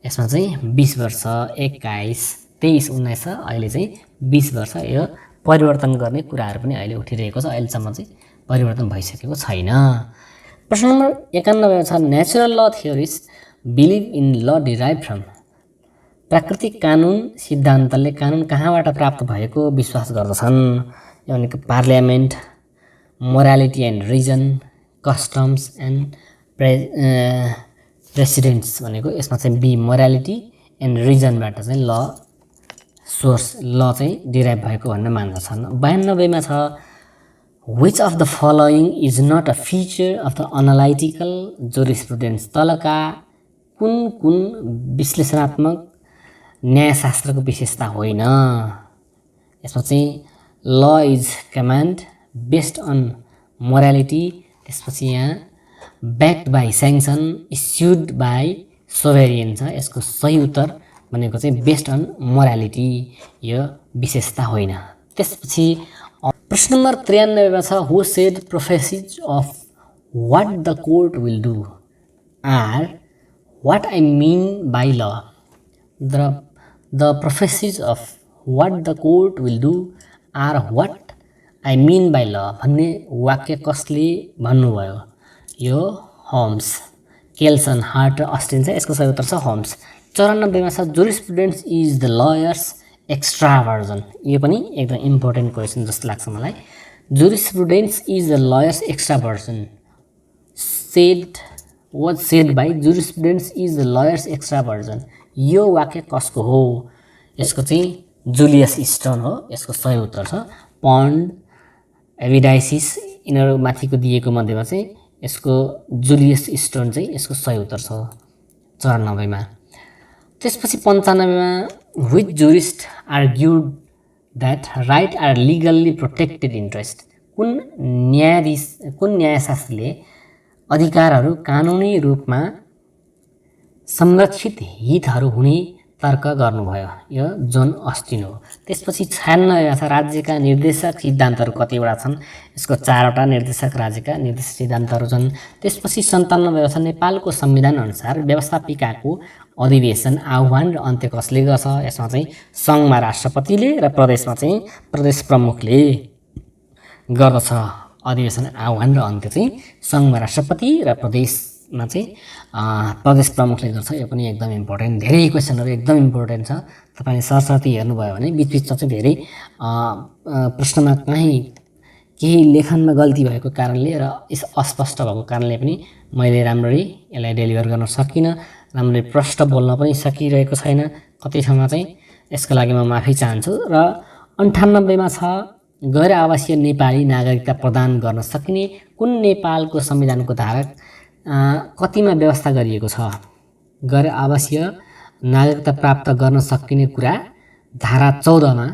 यसमा चाहिँ 20 वर्ष 21 23 19 छ, अहिले चाहिँ 20 वर्ष। यो परिवर्तन गर्ने कुराहरू पनि अहिले उठिरहेको छ, अहिलेसम्म चाहिँ परिवर्तन भइसकेको छैन। प्रश्न नम्बर 91 छ नेचुरल ल थ्योरिज बिलिभ इन ल डिराइभ फ्रम प्राकृतिक कानुन सिद्धान्तले कानुन कहाँबाट प्राप्त भएको विश्वास गर्दछन्? यो भनेको parliament, morality and reason, customs and precedents भनेको यसमा चाहिँ बी मोरालिटी एन्ड रिजनबाट चाहिँ ल सोर्स ल चाहिँ डिराइभ भएको भनेर मान्दछन्। 92 मा छ which of the following is not a feature of the analytical jurisprudence तलका कुन विश्लेषणात्मक न्यायशास्त्रको विशेषता होइन? यसमा चाहिँ law is command based on morality, त्यसपछि यहाँ backed by sanction issued by sovereign छ। यसको सही उत्तर भनेको चाहिँ बेस्ड अन मोरालिटी, यो विशेषता होइन। त्यसपछि प्रश्न नम्बर 93 मा छ who said prophecies of what the court will do are what I mean by law. The prophecies of what the court will do are what I mean by law भन्ने वाक्य कसले भन्नुभयो? यो होम्स, केल्सन, हार्ट र अस्टिन छ। यसको सही उत्तर छ होम्स। 94 मा छ jurisprudence is the lawyer's extra version. यो पनि एकदम इम्पोर्टेन्ट क्वेसन जस्तो लाग्छ मलाई। Jurisprudence is the lawyer's extra version was said by jurisprudence is the lawyer's extra version. यो वाक्य कसको हो? यसको चाहिँ जुलियस स्टोन हो। यसको सही उत्तर छ पन्ड, एभिडाइसिस यिनीहरू माथिको दिएको मध्येमा चाहिँ यसको जुलियस स्टोन चाहिँ यसको सही उत्तर छ 94 मा। त्यसपछि 95 मा which jurist argued that right are legally protected interest. कुन न्यायशास्त्रीले अधिकारहरू कानुनी रूपमा संरक्षित हितहरू हुने तर्क गर्नुभयो? यो जोन अस्टिन हो। त्यसपछि 96 छ राज्यका निर्देशक सिद्धान्तहरू कतिवटा छन्? यसको 4वटा निर्देशक राज्यका निर्देशक सिद्धान्तहरू छन्। त्यसपछि 97 छ नेपालको संविधान अनुसार व्यवस्थापिकाको अधिवेशन आह्वान र अन्त्य कसले गर्छ? यसमा चाहिँ सङ्घमा राष्ट्रपतिले र प्रदेशमा चाहिँ प्रदेश प्रमुखले गर्दछ। अधिवेशन आह्वान र अन्त्य चाहिँ सङ्घमा राष्ट्रपति र प्रदेशमा चाहिँ प्रदेश प्रमुखले गर्छ। यो पनि एकदम इम्पोर्टेन्ट। धेरै क्वेसनहरू एकदम इम्पोर्टेन्ट छ। तपाईँले सरसर्ती हेर्नुभयो भने बिचबिचमा चाहिँ धेरै प्रश्नमा कहीँ केही लेखनमा गल्ती भएको कारणले र अस्पष्ट भएको कारणले पनि मैले राम्ररी यसलाई डेलिभर गर्न सकिनँ। राम्ररी प्रष्ट बोल्न पनि सकिरहेको छैन। कति ठाउँमा चाहिँ यसको लागि म माफी चाहन्छु। र 98 मा छ गैर आवासीय नेपाली नागरिकता प्रदान गर्न सकिने कुन नेपालको संविधानको धारा कतिमा व्यवस्था गरिएको छ? गैर आवासीय नागरिकता प्राप्त गर्न सकिने कुरा धारा 14 मा,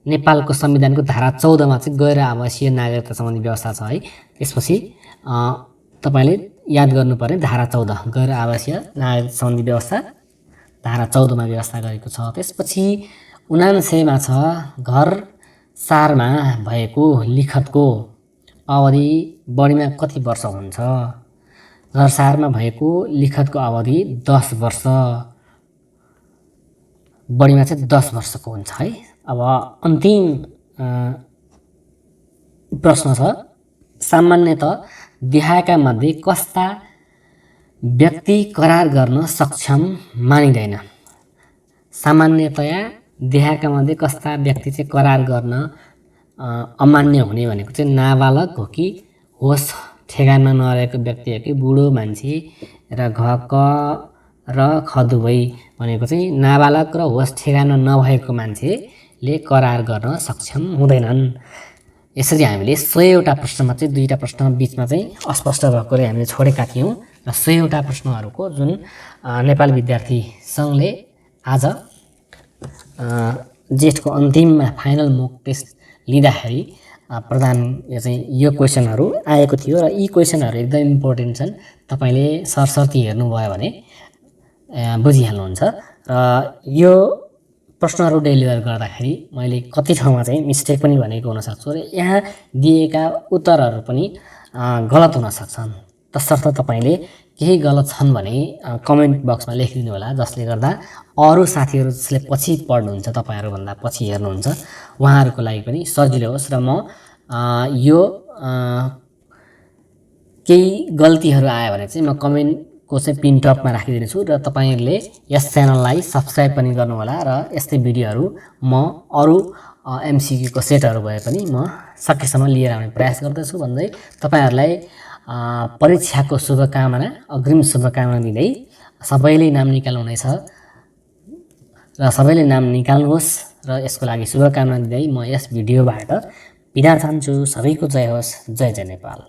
नेपालको संविधानको धारा 14 मा चाहिँ गैर आवासीय नागरिकता सम्बन्धी व्यवस्था छ है। त्यसपछि तपाईँले याद गर्नुपर्ने धारा 14 गैर आवासीय नागरिक सम्बन्धी व्यवस्था धारा 14 मा व्यवस्था गरेको छ। त्यसपछि 99 मा छ घर सारमा भएको लिखतको अवधि बढीमा कति वर्ष हुन्छ? घर सारमा भएको लिखतको अवधि 10 वर्ष, बढीमा चाहिँ 10 वर्षको हुन्छ है। अब अन्तिम प्रश्न छ सामान्यतः देखाएका मध्ये कस्ता व्यक्ति करार गर्न सक्षम मानिँदैन? सामान्यतया देखाएका मध्ये कस्ता व्यक्ति चाहिँ करार गर्न अमान्य हुने भनेको चाहिँ नाबालक हो कि होस ठेगानमा नरहेको व्यक्ति हो कि बुढो मान्छे र घ र खदुवै भनेको चाहिँ नाबालक र होस ठेगाना नभएको मान्छेले करार गर्न सक्षम हुँदैनन्। यसरी हामीले 100वटा प्रश्नमा चाहिँ 2टा प्रश्न बिचमा चाहिँ अस्पष्ट भएकोले हामीले छोडेका थियौँ र 100वटा प्रश्नहरूको जुन नेपाली विद्यार्थी सङ्घले आज जेठको अन्तिममा फाइनल मोक टेस्ट लिँदाखेरि प्रदान यो क्वेसनहरू आएको थियो र यी क्वेसनहरू एकदम इम्पोर्टेन्ट छन्। तपाईँले सरसर्ती हेर्नुभयो भने बुझिहाल्नुहुन्छ। र यो प्रश्नहरू डेलिभर गर्दाखेरि मैले कति ठाउँमा चाहिँ मिस्टेक पनि भनेको हुनसक्छु र यहाँ दिएका उत्तरहरू पनि गलत हुन सक्छन्। तसर्थ तपाईँले केही गलत छन् भने कमेन्ट बक्समा लेखिदिनु होला, जसले गर्दा अरू साथीहरू जसले पछि पढ्नुहुन्छ, तपाईँहरूभन्दा पछि हेर्नुहुन्छ, उहाँहरूको लागि पनि सजिलो होस्। र म यो केही गल्तीहरू आयो भने चाहिँ म कमेन्टको चाहिँ पिन टपमा राखिदिनेछु र तपाईँहरूले यस च्यानललाई सब्सक्राइब पनि गर्नुहोला। र यस्तै भिडियोहरू म अरू एमसिक्यूको सेटहरू भए पनि म सकेसम्म लिएर आउने प्रयास गर्दछु भन्दै तपाईँहरूलाई परीक्षाको शुभकामना, अग्रिम शुभकामना दिँदै सबैले नाम निकाल्नुहुनेछ र सबैले नाम निकाल्नुहोस् र यसको लागि शुभकामना दिँदै म यस भिडियोबाट बिदा चाहन्छु। सबैको जय होस्। जय जय नेपाल।